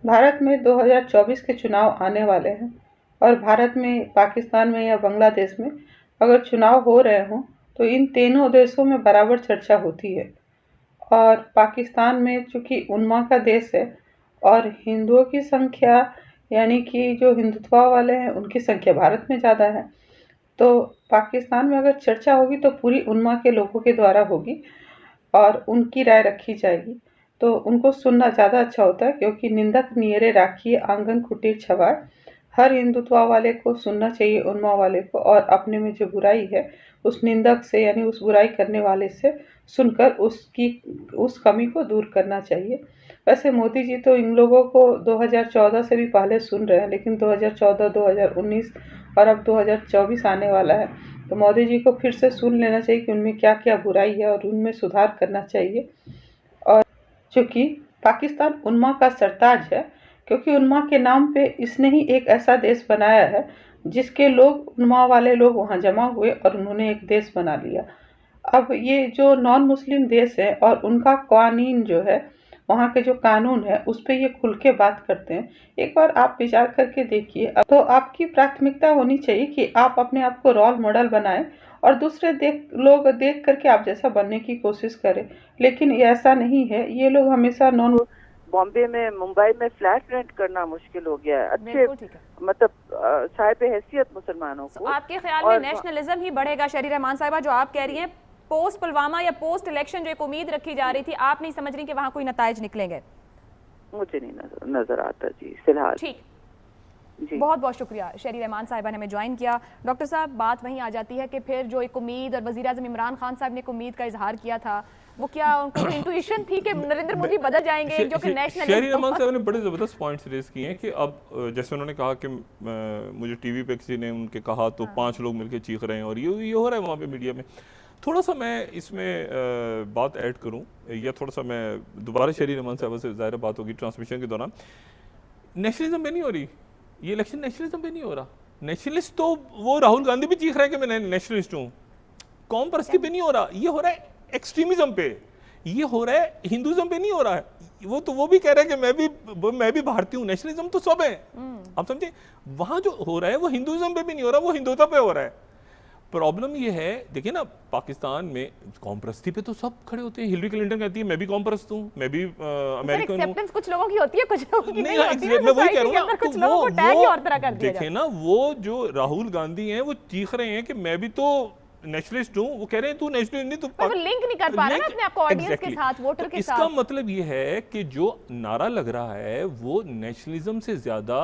भारत में 2024 के चुनाव आने वाले हैं और भारत में, पाकिस्तान में या बांग्लादेश में अगर चुनाव हो रहे हों तो इन तीनों देशों में बराबर चर्चा होती है। और पाकिस्तान में चूंकि उन्मा का देश है और हिंदुओं की संख्या, यानी कि जो हिंदुत्व वाले हैं उनकी संख्या भारत में ज़्यादा है, तो पाकिस्तान में अगर चर्चा होगी तो पूरी उन्मा के लोगों के द्वारा होगी और उनकी राय रखी जाएगी। तो उनको सुनना ज़्यादा अच्छा होता है, क्योंकि निंदक नियरे राखिए आंगन कुटीर छवाए। हर हिंदुत्व वाले को सुनना चाहिए उन्मा वाले को, और अपने में जो बुराई है उस निंदक से, यानी उस बुराई करने वाले से सुनकर उस कमी को दूर करना चाहिए। वैसे मोदी जी तो इन लोगों को 2014 से भी पहले सुन रहे हैं, लेकिन 2014, 2019 और अब 2024 आने वाला है, तो मोदी जी को फिर से सुन लेना चाहिए कि उनमें क्या क्या बुराई है और उनमें सुधार करना चाहिए। और चूँकि पाकिस्तान उन्मा का सरताज है, क्योंकि उन्मा के नाम पे इसने ही एक ऐसा देश बनाया है जिसके लोग, उन्मा वाले लोग वहाँ जमा हुए और उन्होंने एक देश बना लिया। अब ये जो नॉन मुस्लिम देश है और उनका कानून जो है, वहाँ के जो कानून है उस पे ये खुल के बात करते हैं। एक बार आप विचार करके देखिए। तो आपकी प्राथमिकता होनी चाहिए कि आप अपने आप को रोल मॉडल बनाएं और दूसरे लोग देख करके आप जैसा बनने की कोशिश करें। लेकिन ये ऐसा नहीं है, ये लोग हमेशा नॉन बॉम्बे में, मुंबई में फ्लैट रेंट करना मुश्किल हो गया है अच्छे मतलब साहिब हैसियत मुसलमानों को। आपके ख्याल में नेशनलिज्म ही बढ़ेगा शरीर रहमान साहिबा, जो आप कह रही हैं पोस्ट पुलवामा या पोस्ट इलेक्शन जो एक उम्मीद रखी जा रही थी, आप नहीं समझ रही कि वहां कोई नताइज निकलेंगे? मुझे नहीं नजर आता जी फिलहाल। ठीक, बहुत बहुत शुक्रिया शरीर रहमान साहिबा ने हमें ज्वाइन किया। डॉक्टर साहब, बात वहीं आ जाती है कि फिर जो एक उम्मीद, और वज़ीर आज़म इमरान खान साहब ने एक उम्मीद का इजहार किया था, वो क्या उनको इंट्यूशन थी कि नरेंद्र मोदी बदल जाएंगे, जो कि नेशनल। शरीर रहमान साहब ने बड़े ज़बरदस्त पॉइंट्स रेज किए हैं कि अब जैसे उन्होंने कहा कि मुझे टीवी पे किसी ने उनके कहा तो 5 लोग मिलकर चीख रहे हैं और ये हो रहा है वहाँ पे मीडिया में। थोड़ा सा मैं इसमें बात ऐड करूँ, या थोड़ा सा मैं दोबारा शरीर रहमान साहब से ज़ाहिर बात होगी ट्रांसमिशन के दौरान। नेशनलिज्म पे नहीं हो रही ये इलेक्शन, नेशनलिज्म पे नहीं हो रहा। नेशनलिस्ट तो वो राहुल गांधी भी चीख रहे हैं कि मैं नेशनलिस्ट हूँ। कौम परस्ती पे नहीं हो रहा, ये हो रहा है एक्सट्रीमिज्म पे, ये हो रहा है हिंदुइज्म पे नहीं हो रहा है। वो भी कह रहे हैं कि मैं भी भारतीय हूँ। नेशनलिज्म तो सब है, आप समझे। वहां जो हो रहा है वो हिंदुइज्म पे भी नहीं हो रहा, वो हिंदुत्व पे हो रहा है। प्रॉब्लम ये है, देखिए ना, पाकिस्तान में कौम परस्ती पे तो सब खड़े होते हैं। हिलरी क्लिंटन कहती है मैं भी कौम परस्त हूँ, मैं भी अमेरिकन हूँ। कुछ लोगों की होती है, कुछ लोगों की नहीं होती है। मैं वही कह रहा हूँ कुछ लोगों को टैग ही और तरह कर दिया देखे ना, वो जो राहुल गांधी हैं वो चीख रहे हैं कि मैं भी तो नेशनलिस्ट हूँ। वो कह रहे हैं तू नेशनलिस्ट नहीं, तू लिंक नहीं कर पा रहा ना अपने आप को ऑडियंस के साथ, वोटर के साथ। इसका मतलब ये है कि जो नारा लग रहा है वो नेशनलिज्म से ज्यादा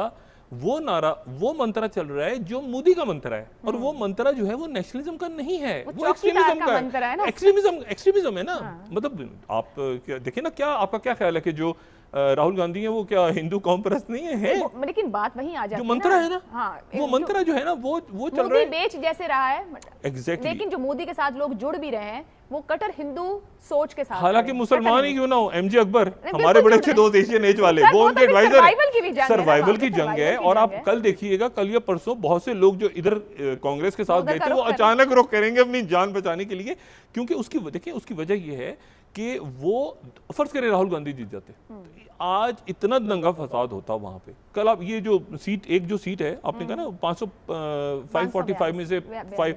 वो मंत्रा चल रहा है जो मोदी का मंत्रा है, और वो मंत्रा जो है वो नेशनलिज्म का नहीं है, वो एक्सट्रीमिज्म का मंत्रा है ना। एक्सट्रीमिज्म है ना। मतलब आप देखिए ना, क्या आपका क्या ख्याल है कि जो राहुल गांधी है वो क्या हिंदू कौम परस्त नहीं है? लेकिन बात वहीं आ जाती है, जो मंत्रा है ना, वो मंत्रा जो है ना वो चल रहा है, बेच जैसे रहा है। एग्जैक्टली। लेकिन जो मोदी के साथ लोग जुड़ भी रहे हैं वो कट्टर हिंदू सोच के साथ, हालांकि मुसलमान ही क्यों ना हो। एमजे अकबर हमारे बड़े अच्छे दोस्त एशियन एज वाले, वो उनके एडवाइजर, सर्वाइवल की जंग है। और आप कल देखिएगा, कल या परसों बहुत से लोग जो इधर कांग्रेस के साथ गए थे वो अचानक रुख करेंगे अपनी जान बचाने के लिए, क्योंकि उसकी वजह ये है कि वो फर्ज करें राहुल गांधी जीत जाते, आज इतना दंगा फसाद होता वहां पे। कल आप ये जो सीट है आपने कहा ना 545 में से 5,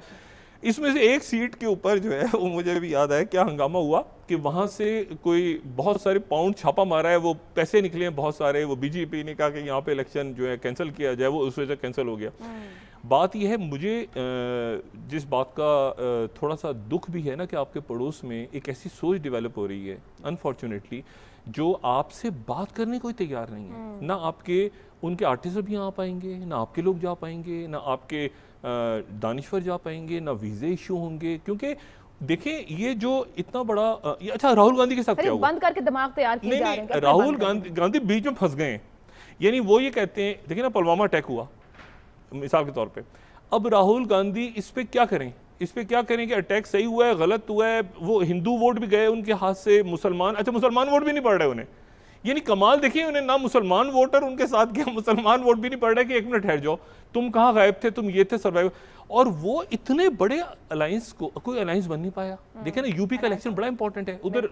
इसमें से एक सीट के ऊपर जो है वो मुझे भी याद है क्या हंगामा हुआ कि वहां से कोई बहुत सारे पाउंड छापा मारा है, वो पैसे निकले हैं बहुत सारे। वो बीजेपी ने कहा कि यहाँ पे इलेक्शन जो है कैंसिल किया जाए, वो उस वजह से कैंसिल हो गया। बात यह है, मुझे जिस बात का थोड़ा सा दुख भी है ना कि आपके पड़ोस में एक ऐसी सोच डेवलप हो रही है अनफॉर्चुनेटली, जो आपसे बात करने को ही तैयार नहीं है। ना आपके उनके आर्टिस्ट भी यहाँ आ पाएंगे, ना आपके लोग जा पाएंगे, ना आपके दानिश्वर जा पाएंगे, ना वीजे इशू होंगे। क्योंकि देखिए ये जो इतना बड़ा अच्छा राहुल गांधी के साथ क्या हुआ, बंद करके दिमाग तैयार किए जा रहे हैं। राहुल गांधी बीच में फंस गए हैं। यानी वो ये कहते हैं, देखिए ना पुलवामा अटैक हुआ मिसाल के तौर पे, अब राहुल गांधी इस पे क्या करें कि अटैक सही हुआ है गलत हुआ है। वो हिंदू वोट भी गए उनके हाथ से, मुसलमान वोट भी नहीं पड़ रहे उन्हें। यानी कमाल देखिए, उन्हें ना मुसलमान वोटर उनके साथ गया, मुसलमान वोट भी नहीं पड़ रहा कि 1 मिनट ठहर जाओ, तुम कहाँ गायब थे, तुम ये थे सर्वाइव, और वो इतने बड़े अलायंस को कोई अलायंस बन नहीं पाया। देखिए ना, यूपी का इलेक्शन बड़ा इंपॉर्टेंट है, उधर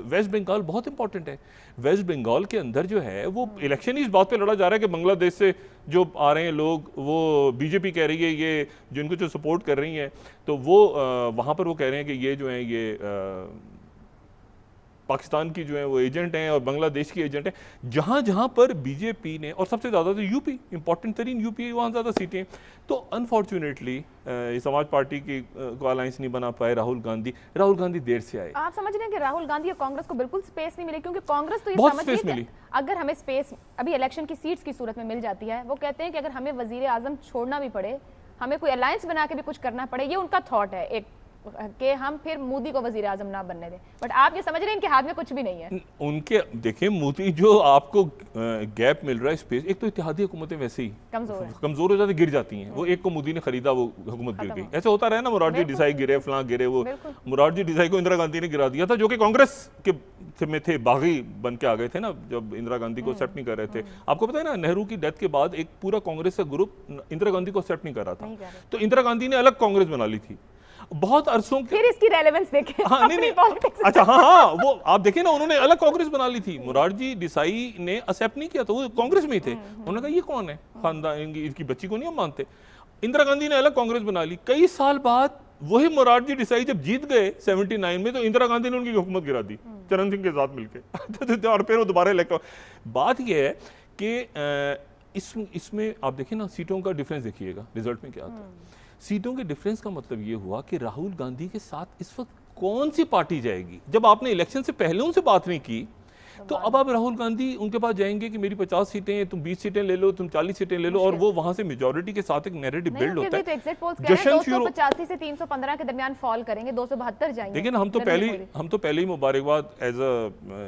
वेस्ट बंगाल बहुत इंपॉर्टेंट है। वेस्ट बंगाल के अंदर जो है वो इलेक्शन ही इस बात पे लड़ा जा रहा है कि बांग्लादेश से जो आ रहे हैं लोग, वो बीजेपी कह रही है ये जिनको जो सपोर्ट कर रही हैं, तो वो वहाँ पर वो कह रहे हैं कि ये जो है ये पाकिस्तान की जो है वो एजेंट हैं और बांग्लादेश की एजेंट हैं। जहाँ जहाँ पर बीजेपी ने, और सबसे ज़्यादा तो यूपी, इंपॉर्टेंट तरीन यूपी, वहाँ ज़्यादा सीटें, तो अनफॉर्चुनेटली समाज पार्टी की को अलायंस नहीं बना पाए राहुल गांधी देर से आए। आप समझ रहे हैं कि राहुल गांधी और कांग्रेस को बिल्कुल स्पेस नहीं मिली, क्योंकि कांग्रेस तो ये समझ रही है अगर हमें स्पेस अभी इलेक्शन की सीट्स की सूरत में मिल जाती है, वो कहते हैं कि अगर हमें वजीर आजम छोड़ना भी पड़े, हमें कोई अलायंस बना के भी कुछ करना पड़े, ये उनका थॉट है एक कि हम फिर मोदी को वजीर आजम ना बनने दें। बट आप ये समझ रहे हैं इनके हाथ में कुछ भी नहीं है। उनके देखिए, मोदी जो आपको गैप मिल रहा है स्पेस, एक तो इत्तेहादी हुकूमतें वैसे ही कमजोर हो जाती, गिर जाती हैं। वो एक को मोदी ने खरीदा, वो हुकूमत गिर गई। ऐसे होता रहा ना, मोरारजी देसाई गिरे, फलां गिरे, वो मोरारजी देसाई को इंदिरा गांधी ने गिरा दिया था, जो कि कांग्रेस के में थे, बागी बन के आ गए थे ना, जब इंदिरा गांधी को एक्सेप्ट नहीं कर रहे थे। आपको पता है ना, नेहरू की डेथ के बाद एक पूरा कांग्रेस का ग्रुप इंदिरा गांधी को एक्सेप्ट नहीं कर रहा था, तो इंदिरा गांधी ने अलग कांग्रेस बना ली थी। बहुत अरसों फिर इसकी रेलेवेंस देखें। हाँ, नहीं, अच्छा, हाँ, वो आप देखें ना, उन्होंने अलग कांग्रेस बना ली थी। मोरारजी देसाई ने एक्सेप्ट नहीं किया, तो वो कांग्रेस में ही थे। उन्होंने कहा ये कौन है, खानदान इनकी बच्ची को नहीं हम मानते। इंदिरा गांधी ने अलग कांग्रेस बना ली। कई साल बाद वही मोरारजी देसाई जब जीत गए 79 में, तो इंदिरा गांधी ने उनकी हुकूमत गिरा दी चरण सिंह के साथ मिलकर और फिर वो दोबारा इलेक्ट। बात यह है कि इसमें आप देखिए ना, सीटों का डिफरेंस देखिएगा रिजल्ट में क्या आता है। सीटों के डिफरेंस का मतलब ये हुआ कि राहुल गांधी के साथ इस वक्त कौन सी पार्टी जाएगी। जब आपने इलेक्शन से पहले उनसे बात नहीं की, तो अब आप राहुल गांधी उनके पास जाएंगे कि मेरी 50 सीटें, तुम 20 सीटें ले लो, तुम 40 सीटें ले लो, और वो वहां से मेजॉरिटी के साथ एक नैरेटिव बिल्ड होता है। तो एग्जिट पोल्स कह रहे हैं 285 से 315 के दरमियान फॉल करेंगे, 272 जाएंगे। लेकिन हम तो पहले ही मुबारकबाद एज अ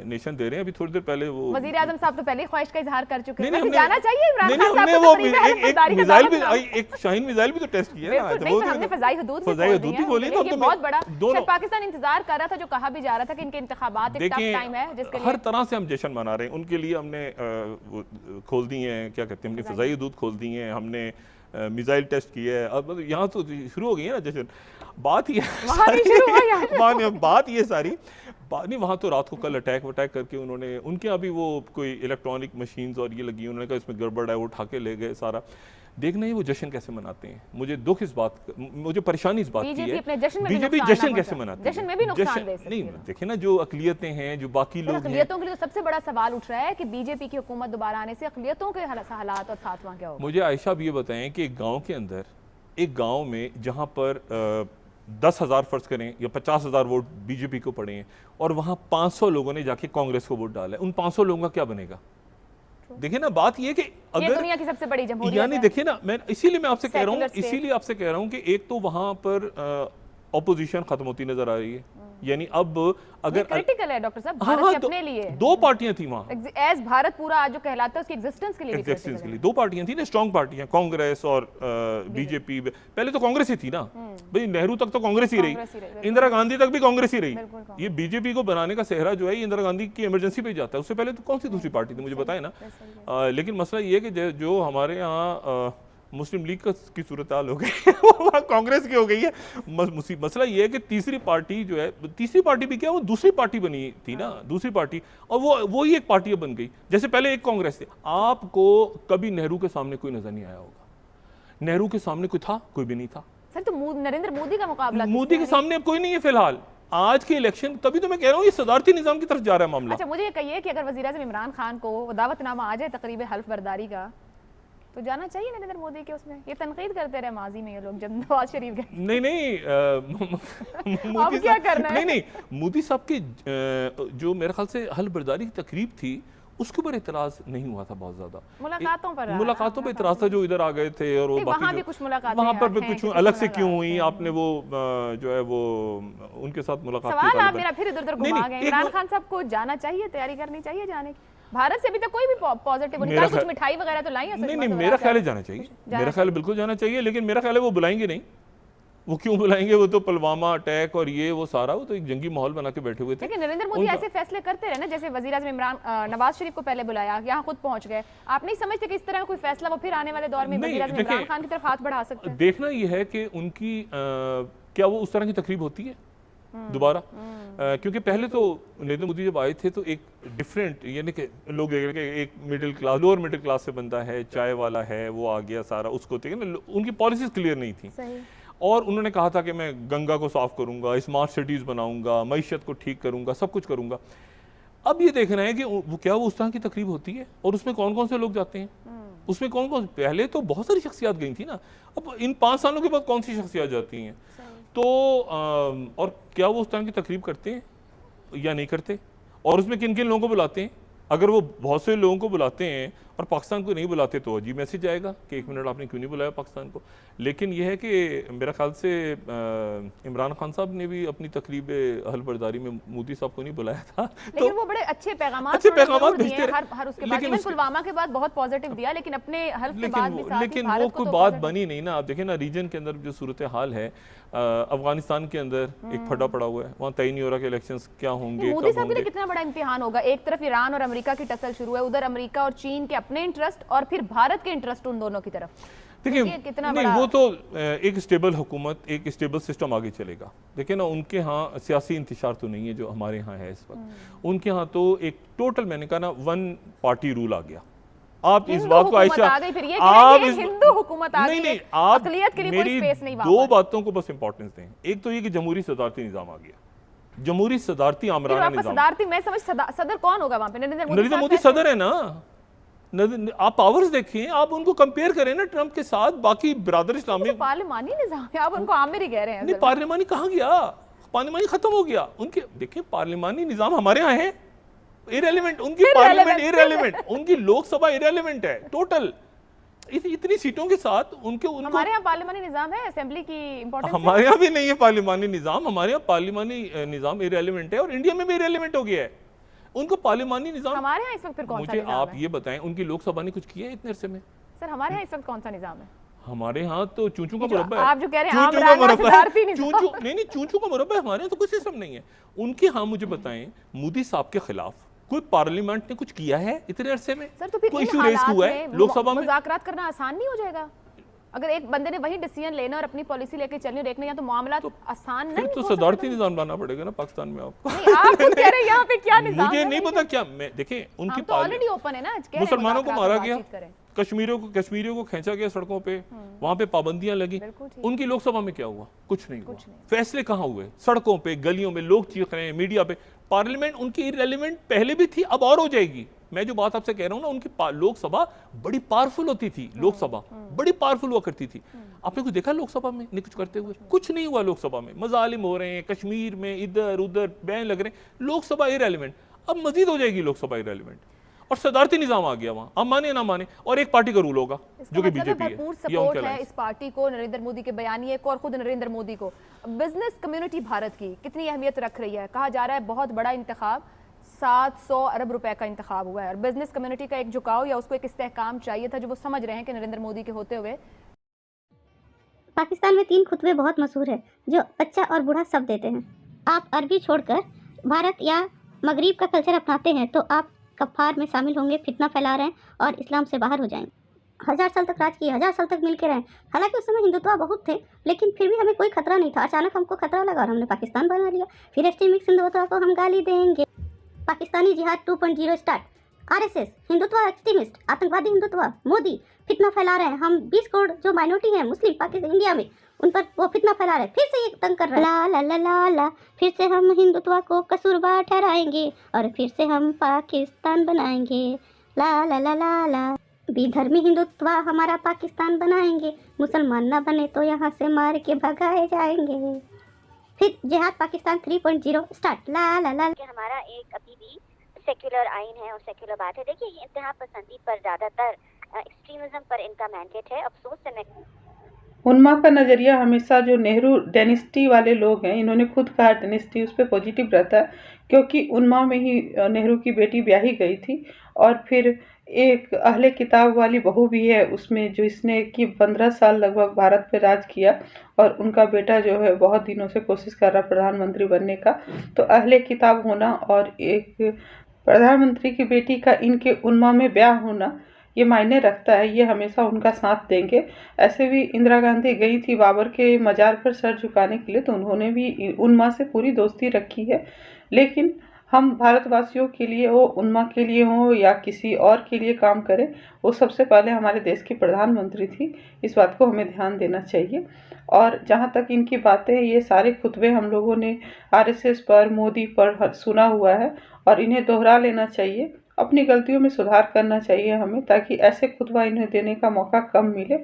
नेशन दे रहे हैं। अभी थोड़ी देर पहले वो वजीर आजम साहब तो पहले ख्वाहिश का इजहार कर चुके हैं, जाना चाहिए इमरान खान साहब को। एक शाहीन मिसाइल भी तो टेस्ट किया ना, तो हमने फजाई हुदूद बोली, तो बहुत बड़ा पाकिस्तान इंतजार कर रहा था, जो कहा भी जा रहा था कि इनके इंतखाबात एक टफ टाइम है, जिसके लिए हर तरह से हम जश्न मना रहे हैं। उनके लिए हमने खोल दी हैं, क्या कहते हैं, हमने फजाई हदूद खोल दी हैं, हमने मिसाइल टेस्ट किया है। अब यहाँ तो शुरू हो गई है ना जश्न। बात ये सारी बात नहीं, वहाँ तो रात को कल अटैक करके उन्होंने, उनके यहाँ भी वो कोई इलेक्ट्रॉनिक मशीन्स और ये लगी, उन्होंने कहा इसमें गड़बड़ है, वो उठा के ले गए सारा। देखना ही वो जश्न कैसे मनाते हैं। मुझे दुख इस बात, मुझे परेशानी इस बात की है, बीजेपी जश्न कैसे मनाती है। जश्न में भी नुकसान दे सकती है। नहीं, देखिए ना, जो अकलियतें हैं, जो बाकी लोग हैं, अकलियतों के लिए तो सबसे बड़ा सवाल उठ रहा है कि बीजेपी की हुकूमत दोबारा आने से अकलियतों के हालात और साथ वहाँ क्या होगा। मुझे आयशा भी ये बताएं कि एक गाँव के अंदर, एक गाँव में जहाँ पर 10,000 फर्ज करें या 50,000 वोट बीजेपी को पड़े हैं, और वहाँ 500 लोगों ने जाके कांग्रेस को वोट डाला है, उन 500 लोगों का क्या बनेगा। देखिए ना, बात ये कि अगर दुनिया की सबसे बड़ी जमहूरियत यानी देखिए ना, मैं इसीलिए मैं आपसे कह रहा हूँ कि एक तो वहां पर ऑपोजिशन खत्म होती नजर आ रही है। यानी अब अगर क्रिटिकल है डॉक्टर साहब, भारत के अपने लिए 2 पार्टियां थी वहां, एज भारत पूरा आज जो कहलाता है उसकी एग्जिस्टेंस के लिए 2 पार्टियां थी ना, स्ट्रॉन्ग पार्टियां, कांग्रेस और बीजेपी। पहले तो कांग्रेस ही थी ना भाई, नेहरू तक तो कांग्रेस ही रही, इंदिरा गांधी तक भी कांग्रेस ही रही। ये बीजेपी को बनाने का सेहरा जो है इंदिरा गांधी की इमरजेंसी पे जाता है। उससे पहले तो कौन सी दूसरी पार्टी थी, मुझे बताए ना। लेकिन मसला ये है कि जो हमारे यहाँ मुस्लिम लीग की सूरत हाल हो गई वो कांग्रेस की हो गई है। मसला ये है कि तीसरी पार्टी जो है, तीसरी पार्टी भी क्या, वो दूसरी पार्टी बनी थी ना, दूसरी पार्टी, और वो ही एक पार्टी बन गई। जैसे पहले एक कांग्रेस थी। आपको कभी नेहरू के सामने कोई नजर नहीं आया होगा, नेहरू के सामने कोई था, कोई भी नहीं था सर। तो नरेंद्र मोदी का मुकाबला, मोदी के सामने अब कोई नहीं है फिलहाल। आज के इलेक्शन, तभी तो मैं कह रहा हूँ ये सदारती निजाम की तरफ जा रहा है मामला। अच्छा, मुझे ये कहिए कि अगर वज़ीर आज़म इमरान खान को दावतनामा आ जाए तकरीब हल्फ बर्दारी का, तो जाना चाहिए नरेंद्र मोदी के उसमें? ये तनकीद करते रहे माजी में ये लोग जब नवाज शरीफ गए। मोदी क्या करना है? नहीं, मोदी साहब के जो मेरे ख्याल से हल्फ बर्दारी की तकरीब थी, उसके ऊपर इतराज नहीं हुआ था बहुत ज्यादा। मुलाकातों पर इतराज था, जो इधर आ गए थे, और वो वहाँ भी कुछ मुलाकातें, वहाँ पर भी कुछ अलग से क्यों हुई, आपने वो जो है वो उनके साथ मुलाकात। सवाल आप मेरा फिर इधर घुमा गए। इमरान खान साहब को जाना चाहिए, तैयारी करनी चाहिए जाने की। भारत से अभी तक कोई भी पॉजिटिव नहीं, कुछ मिठाई वगैरह तो लाई है? नहीं, मेरा ख्याल है जाना चाहिए, मेरा ख्याल बिल्कुल जाना चाहिए, लेकिन मेरा ख्याल है वो बुलाएंगे नहीं। वो क्यों बुलाएंगे? वो तो पुलवामा अटैक और ये वो सारा, वो तो एक जंगी माहौल बना के बैठे हुए थे। लेकिन नरेंद्र मोदी ऐसे फैसले करते रहे ना, जैसे वजीर आज़म नवाज शरीफ को पहले बुलाया, यहाँ खुद पहुंच गए। आप नहीं समझते कि इस तरह कोई फैसला वो फिर आने वाले दौर में वजीर आज़म इमरान खान की तरफ हाथ बढ़ा सकते हैं? देखना ये है कि उनकी क्या वो उस तरह की तकरीब होती है दोबारा, क्योंकि पहले तो नरेंद्र मोदी जब आए थे तो एक डिफरेंट, यानी कि लोग देख रहे कि एक middle class, lower middle class से बंदा है, चाय वाला है, वो आ गया सारा, उसको उनकी पॉलिसीज क्लियर नहीं थी। और उन्होंने कहा था कि मैं गंगा को साफ करूंगा, स्मार्ट सिटीज बनाऊंगा, मईशत को ठीक करूंगा, सब कुछ करूंगा। अब ये देखना है कि वो क्या वो उस तरह की तकरीब होती है और उसमें कौन कौन से लोग जाते हैं, उसमें कौन कौन, पहले तो बहुत सारी शख्सियात गई थी ना, अब इन 5 सालों के बाद कौन सी शख्सियात जाती हैं, तो और क्या वो उस तरह की तकरीब करते हैं या नहीं करते, और उसमें किन किन लोगों को बुलाते हैं। अगर वो बहुत से लोगों को बुलाते हैं और पाकिस्तान को नहीं बुलाते तो अजीब मैसेज आएगा कि 1 मिनट आपने क्यों नहीं बुलाया पाकिस्तान को। लेकिन यह है कि मेरा ख्याल से इमरान खान साहब ने भी अपनी तकरीब हलबरदारी में मोदी साहब को नहीं बुलाया था, लेकिन वो बड़े अच्छे पैगाम भेजते रहे। हर उसके बाद पुलवामा के बाद बहुत पॉजिटिव दिया, लेकिन अपने हल्फ के बाद भी साथ लेकिन वो कोई बात बनी नहीं ना। आप देखें ना, रीजन के अंदर जो सूरत हाल है, अफगानिस्तान के अंदर एक फटा पड़ा हुआ है, वहाँ तय नहीं हो रहा कि इलेक्शंस क्या होंगे। मोदी साहब के लिए कितना बड़ा इम्तिहान होगा, एक तरफ ईरान और अमेरिका की टसल शुरू है, उधर अमेरिका और चीन के अपने इंटरेस्ट और फिर भारत के इंटरेस्ट उन दोनों की तरफ। देखिए नहीं, वो तो एक स्टेबल हुकूमत, एक स्टेबल सिस्टम आगे चलेगा। देखिए ना, उनके यहाँ सियासी इंतशार तो नहीं है जो हमारे यहाँ है इस वक्त। उनके यहाँ तो एक टोटल, मैंने कहा ना, 1 पार्टी रूल आ गया। आप इस बात को आयशा, आप हिंदू हुकूमत आ गई, नहीं, आप मेरी 2 बातों को बस इंपॉर्टेंस दें। एक तो ये कि जमहूरी सदारती निजाम आ गया, जमहूरी सदारती आमराना निजाम। सदारती मैं समझ, सदर कौन होगा वहाँ पे? नरेंद्र मोदी सदर है ना। आप पावर्स देखिए, आप उनको कंपेयर करें ना ट्रंप के साथ। बाकी ब्रादर इस्लामी पार्लिमानी निजाम है, आप उनको आमिर ही कह रहे हैं। नहीं, पार्लिमानी कहाँ गया? पार्लिमानी खत्म हो गया। उनके देखिए, पार्लिमानी निजाम हमारे यहाँ है इररेलेवेंट, उनकी पार्लियामेंट इररेलेवेंट, उनकी लोकसभा इररेलेवेंट है टोटल। इतनी सीटों के साथ उनको हमारे यहाँ पार्लिमानी निजाम है, असेंबली की इंपॉर्टेंस हमारे यहाँ भी नहीं है पार्लिमानी निजाम। हमारे यहाँ पार्लिमानी निजाम इररेलेवेंट है और इंडिया में भी इररेलेवेंट हो गया है। उनको पार्लिमानी निजाम हमारे यहाँ इस वक्त फिर कौन सा निजाम है? आप ये बताएं, उनकी लोकसभा ने कुछ किया है इतने अरसे में? सर हमारे यहाँ इस वक्त कौन सा निजाम है? हमारे यहाँ तो चूचू का मुरब्बा है। आप जो कह रहे हैं चूचू का मुरब्बा है, नहीं, चूचू का मुरब्बा है। हमारे यहाँ तो कोई सिस्टम नहीं है। उनके यहाँ मुझे बताएं, मोदी साहब के खिलाफ कोई पार्लियामेंट ने कुछ किया है इतने अरसे में? सर तो फिर कोई इशू रेज हुआ है लोकसभा में? मुज़ाकरात करना आसान नहीं हो जाएगा? अगर एक बंदे ने वही डिसीजन लेना और अपनी पॉलिसी लेके चलनी, देखना, या तो मामला तो आसान नहीं तो सदारती निजाम लाना पड़ेगा ना पाकिस्तान में आपको। नहीं, आप कह रहे हैं यहाँ पे क्या निजाम? मुझे नहीं पता क्या। मैं देखें, उनकी तो ऑलरेडी ओपन है ना, मुसलमानों को मारा गया, कश्मीरियों को खींचा गया सड़कों पे, वहां पे पाबंदियां लगी। उनकी लोकसभा में क्या हुआ? कुछ नहीं हुआ। फैसले कहाँ हुए? सड़कों पे, गलियों में लोग चीख रहे हैं, मीडिया पे। पार्लियामेंट उनकी इररेलेवेंट पहले भी थी, अब और हो जाएगी। मैं जो बात आपसे कह रहा हूँ ना, उनकी लोकसभा बड़ी पावरफुल होती थी, लोकसभा बड़ी पावरफुल हुआ करती थी। आपने कुछ देखा लोकसभा में कुछ करते हुए? कुछ नहीं हुआ लोकसभा में। मजालिम हो रहे हैं कश्मीर में, इधर उधर बैन लग रहे हैं। लोकसभा इररेलेवेंट, अब मजीद हो जाएगी लोकसभा इररेलेवेंट। और सदारती निजाम आ गया वहां, अब माने ना माने, और एक पार्टी का रूल होगा जो कि बीजेपी है। भरपूर सपोर्ट है इस पार्टी को, नरेंद्र मोदी के बयानिए को और खुद नरेंद्र मोदी को। बिजनेस कम्युनिटी भारत की कितनी अहमियत रख रही है? कहा जा रहा है बहुत बड़ा इंतखाब, 700 अरब रुपए का इंतखाब हुआ है, और बिजनेस कम्युनिटी का एक झुकाव या उसको एक इस्तेहकाम चाहिए था, जो वो समझ रहे हैं कि नरेंद्र मोदी के होते हुए। पाकिस्तान में 3 खुतबे बहुत मशहूर है जो बच्चा और बूढ़ा सब देते हैं। आप अरबी छोड़कर भारत या मगरिब का कल्चर अपनाते हैं तो आप कफ़ार में शामिल होंगे, फितना फैला रहे हैं और इस्लाम से बाहर हो जाएंगे। 1000 साल तक राज किए, 1000 साल तक मिल के रहे। हालांकि उस समय हिंदुत्व बहुत थे, लेकिन फिर भी हमें कोई खतरा नहीं था। अचानक हमको खतरा लगा और हमने पाकिस्तान बना लिया। फिर एक्सट्रीमिस्ट हिंदुत्व को हम गाली देंगे। पाकिस्तानी जिहाद 2.0 स्टार्ट। आरएसएस हिंदुत्व, एक्सट्रीमिस्ट, आतंकवादी हिंदुत्व, मोदी फितना फैला रहे हैं। हम 20 करोड़ जो माइनॉरिटी हैं मुस्लिम पाकिस्तान इंडिया में, उन पर वो फितना फैला रहे हैं। फिर से ये तंग कर रहे हैं। ला ला ला ला ला, फिर से हम हिंदुत्व को कसूरवार ठहराएंगे और फिर से हम पाकिस्तान बनाएंगे। ला ला ला ला ला, विधर्मी हिंदुत्व हमारा पाकिस्तान बनाएंगे। मुसलमान ना बने तो यहाँ से मार के भगाए जाएंगे। फिर जिहाद पाकिस्तान 3.0 स्टार्ट। ला ला ला, हमारा एक अभी भी सेक्युलर आइन है और सेक्युलर बात है। देखिए, ये इंतहा पसंदी पर ज़्यादातर एक्सट्रीमिज्म पर इनका मैंडेट है। अफसोस से मैं उन्मा का नज़रिया हमेशा जो नेहरू डायनेस्टी वाले लोग हैं, इन्होंने खुद कहा डायनेस्टी उस पर पॉजिटिव रहता है, क्योंकि उन्मा में ही नेहरू की बेटी ब्याही गई थी। और फिर एक अहले किताब वाली बहू भी है उसमें, जो इसने कि 15 साल लगभग भारत पे राज किया, और उनका बेटा जो है बहुत दिनों से कोशिश कर रहा प्रधानमंत्री बनने का। तो अहले किताब होना और एक प्रधानमंत्री की बेटी का इनके उन्मा में ब्याह होना, ये मायने रखता है, ये हमेशा उनका साथ देंगे। ऐसे भी इंदिरा गांधी गई थी बाबर के मजार पर सर झुकाने के लिए, तो उन्होंने भी उन्मा से पूरी दोस्ती रखी है। लेकिन हम भारतवासियों के लिए हो, उन्मा के लिए हो या किसी और के लिए काम करें, वो सबसे पहले हमारे देश की प्रधानमंत्री थी। इस बात को हमें ध्यान देना चाहिए। और जहाँ तक इनकी बातें, ये सारे खुतबे हम लोगों ने आरएसएस पर, मोदी पर सुना हुआ है, और इन्हें दोहरा लेना चाहिए। अपनी गलतियों में सुधार करना चाहिए हमें, ताकि ऐसे खुतबा इन्हें देने का मौका कम मिले।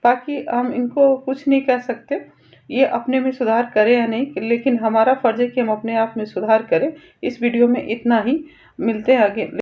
बाकी हम इनको कुछ नहीं कह सकते, ये अपने में सुधार करें या नहीं, लेकिन हमारा फर्ज है कि हम अपने आप में सुधार करें। इस वीडियो में इतना ही, मिलते हैं आगे।